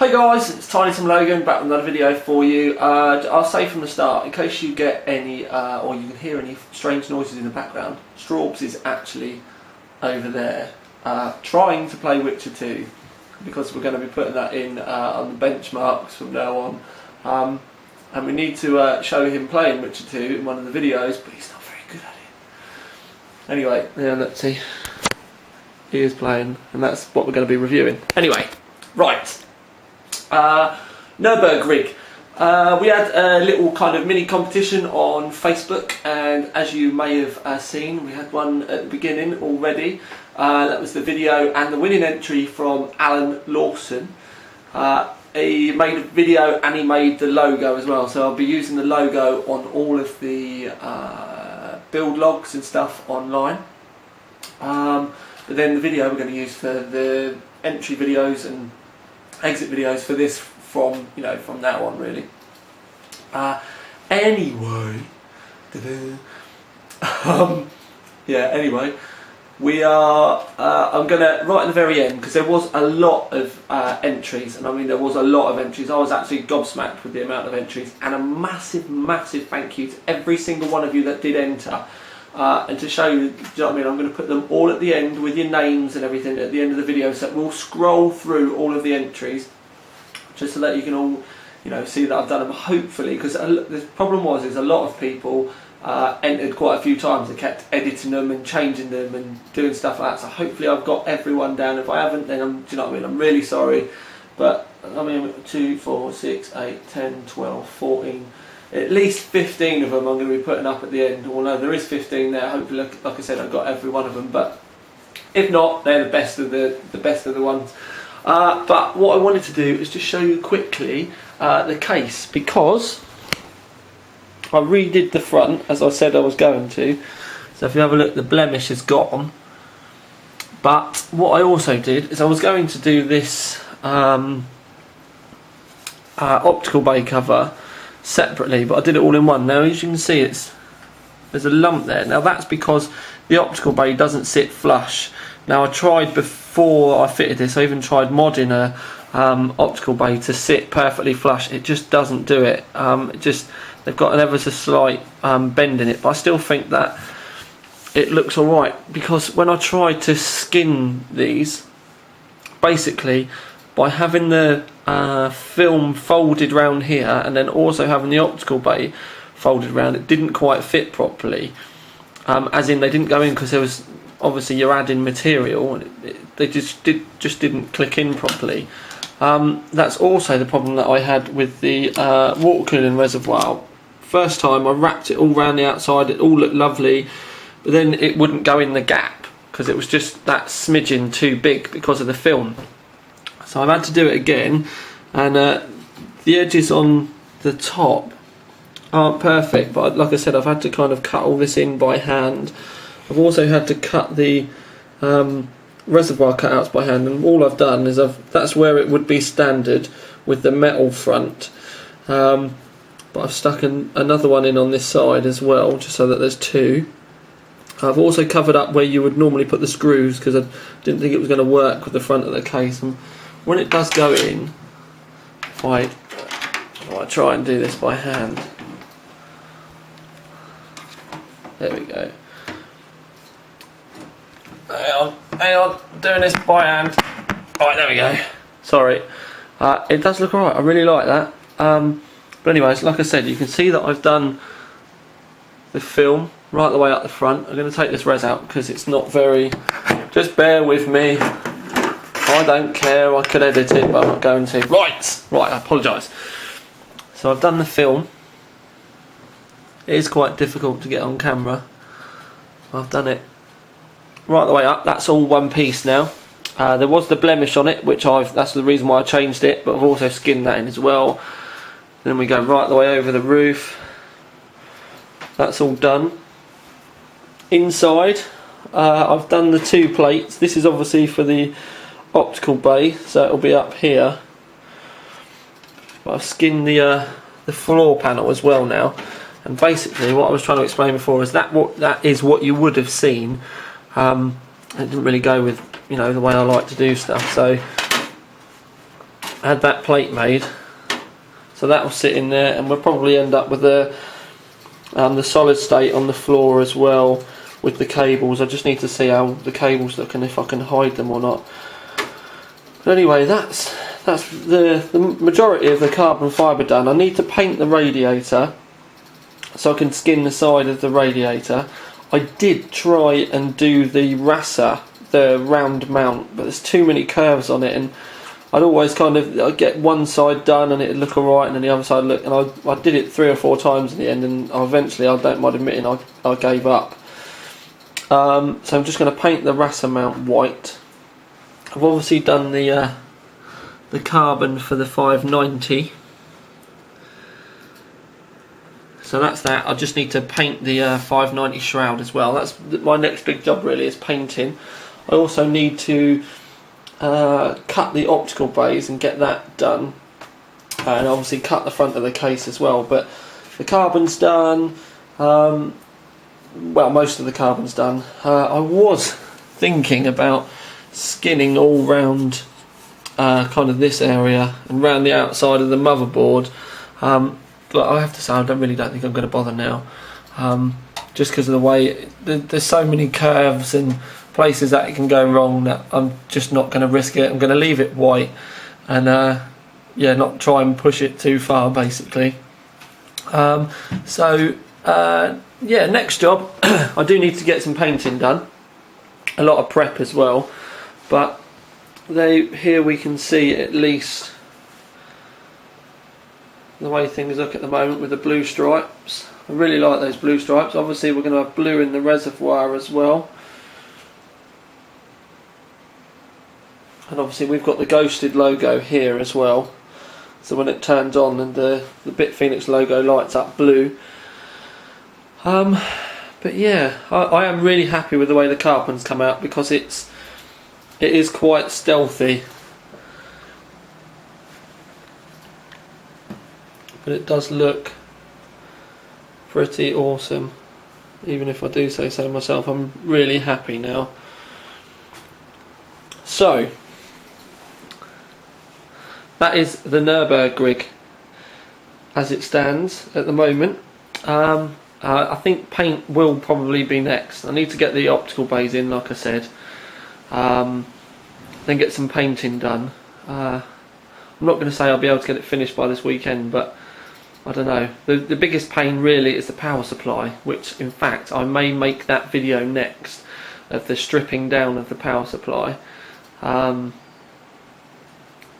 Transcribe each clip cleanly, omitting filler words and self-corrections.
Hey guys, it's Tiny Tim Logan back with another video for you. I'll say from the start, in case you get any, or you can hear any strange noises in the background, Straubs is actually over there trying to play Witcher 2 because we're going to be putting that in on the benchmarks from now on. And we need to show him playing Witcher 2 in one of the videos, but he's not very good at it. Anyway, yeah, let's see. He is playing, and that's what we're going to be reviewing. Anyway, right. NurburgRig. We had a little kind of mini competition on Facebook, and as you may have seen, we had one at the beginning already. That was the video and the winning entry from Alan Lawson. He made a video and he made the logo as well, so I'll be using the logo on all of the build logs and stuff online. But then the video we're going to use for the entry videos and exit videos for this from now on, really. Anyway, yeah. Anyway, we are. I'm gonna right at the very end, because there was a lot of entries, and I mean there was a lot of entries. I was actually gobsmacked with the amount of entries, and a massive, massive thank you to every single one of you that did enter. And to show you, do you know what I mean, I'm going to put them all at the end with your names and everything at the end of the video, so we'll scroll through all of the entries just so that you can all, see that I've done them, hopefully, because the problem is a lot of people entered quite a few times. They kept editing them and changing them and doing stuff like that, so hopefully I've got everyone down. If I haven't, then do you know what I mean, I'm really sorry. But I mean, 2, 4, 6, 8, 10, 12, 14, at least 15 of them I'm going to be putting up at the end. Well, no, there is 15 there. Hopefully, like I said, I've got every one of them. But if not, they're the best of the ones. But what I wanted to do is just show you quickly the case, because I redid the front as I said I was going to. So if you have a look, the blemish is gone. But what I also did is I was going to do this optical bay cover separately, but I did it all in one. Now as you can see, there's a lump there. Now that's because the optical bay doesn't sit flush. Now I tried before I fitted this, I even tried modding a optical bay to sit perfectly flush. It just doesn't do it. They've got an ever so slight bend in it, but I still think that it looks alright, because when I tried to skin these, basically by having the film folded round here and then also having the optical bay folded round, it didn't quite fit properly. As in, they didn't go in, because there was obviously you're adding material, and they just didn't click in properly. That's also the problem that I had with the water cooling reservoir. First time I wrapped it all round the outside, it all looked lovely, but then it wouldn't go in the gap because it was just that smidgen too big because of the film. So I've had to do it again, and the edges on the top aren't perfect, but like I said, I've had to kind of cut all this in by hand. I've also had to cut the reservoir cutouts by hand, and all I've done is that's where it would be standard with the metal front, but I've stuck another one in on this side as well, just so that there's two. I've also covered up where you would normally put the screws, because I didn't think it was going to work with the front of the case. And when it does go in, if I try and do this by hand, there we go. Hang on, doing this by hand. Alright, there we go. Sorry. It does look alright, I really like that. But anyways, like I said, you can see that I've done the film right the way up the front. I'm going to take this res out because it's not very... Just bear with me. I don't care, I could edit it, but I'm not going to. Right, I apologise. So I've done the film. It is quite difficult to get on camera. I've done it right the way up. That's all one piece now. There was the blemish on it, which that's the reason why I changed it, but I've also skinned that in as well. Then we go right the way over the roof. That's all done. Inside, I've done the two plates. This is obviously for the optical bay, so it'll be up here. But I've skinned the floor panel as well now. And basically, what I was trying to explain before is that is what you would have seen. It didn't really go with the way I like to do stuff. So had that plate made, so that will sit in there, and we'll probably end up with the solid state on the floor as well with the cables. I just need to see how the cables look and if I can hide them or not. But anyway, that's the majority of the carbon fibre done. I need to paint the radiator so I can skin the side of the radiator. I did try and do the rasa, the round mount, but there's too many curves on it, and I'd always I'd get one side done and it'd look alright, and then the other side look, and I did it 3 or 4 times in the end, and eventually, I don't mind admitting, I gave up. So I'm just going to paint the rasa mount white. I've obviously done the carbon for the 590. So that's that. I just need to paint the 590 shroud as well. That's my next big job really, is painting. I also need to cut the optical bays and get that done, and obviously cut the front of the case as well. But the carbon's done. Well, most of the carbon's done. I was thinking about skinning all round kind of this area and round the outside of the motherboard, but I have to say I really don't think I'm going to bother now, just because of the way there's so many curves and places that it can go wrong, that I'm just not going to risk it. I'm going to leave it white and yeah, not try and push it too far basically. Yeah, next job, I do need to get some painting done, a lot of prep as well, but here we can see at least the way things look at the moment with the blue stripes. I really like those blue stripes. Obviously we're going to have blue in the reservoir as well, and obviously we've got the ghosted logo here as well, so when it turns on and the BitPhoenix logo lights up blue. But yeah, I am really happy with the way the carbon's come out, because it is quite stealthy, but it does look pretty awesome, even if I do say so myself. I'm really happy now. So that is the NurburgRig as it stands at the moment. I think paint will probably be next. I need to get the optical bays in, like I said, then get some painting done. I'm not going to say I'll be able to get it finished by this weekend, but I don't know. The biggest pain really is the power supply, which in fact I may make that video next, of the stripping down of the power supply.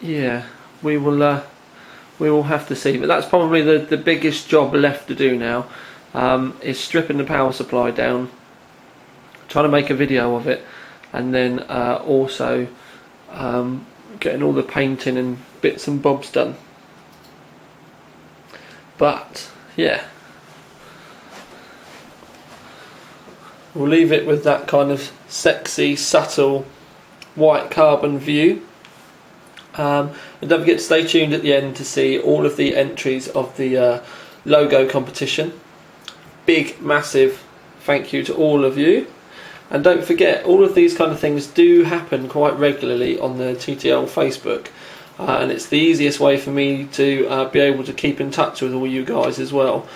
Yeah, we will have to see, but that's probably the biggest job left to do now, is stripping the power supply down, trying to make a video of it, and then also getting all the painting and bits and bobs done. But yeah, we'll leave it with that kind of sexy, subtle white carbon view. And don't forget to stay tuned at the end to see all of the entries of the logo competition. Big, massive thank you to all of you. And don't forget, all of these kind of things do happen quite regularly on the TTL Facebook. And it's the easiest way for me to be able to keep in touch with all you guys as well.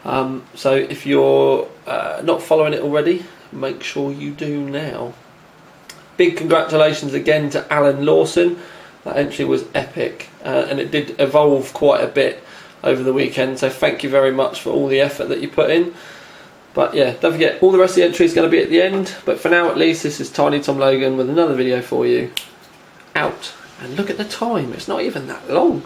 So if you're not following it already, make sure you do now. Big congratulations again to Alan Lawson. That entry was epic, and it did evolve quite a bit over the weekend, so thank you very much for all the effort that you put in. But yeah, don't forget, all the rest of the entries is going to be at the end, but for now at least, this is Tiny Tom Logan with another video for you. Out. And look at the time, it's not even that long.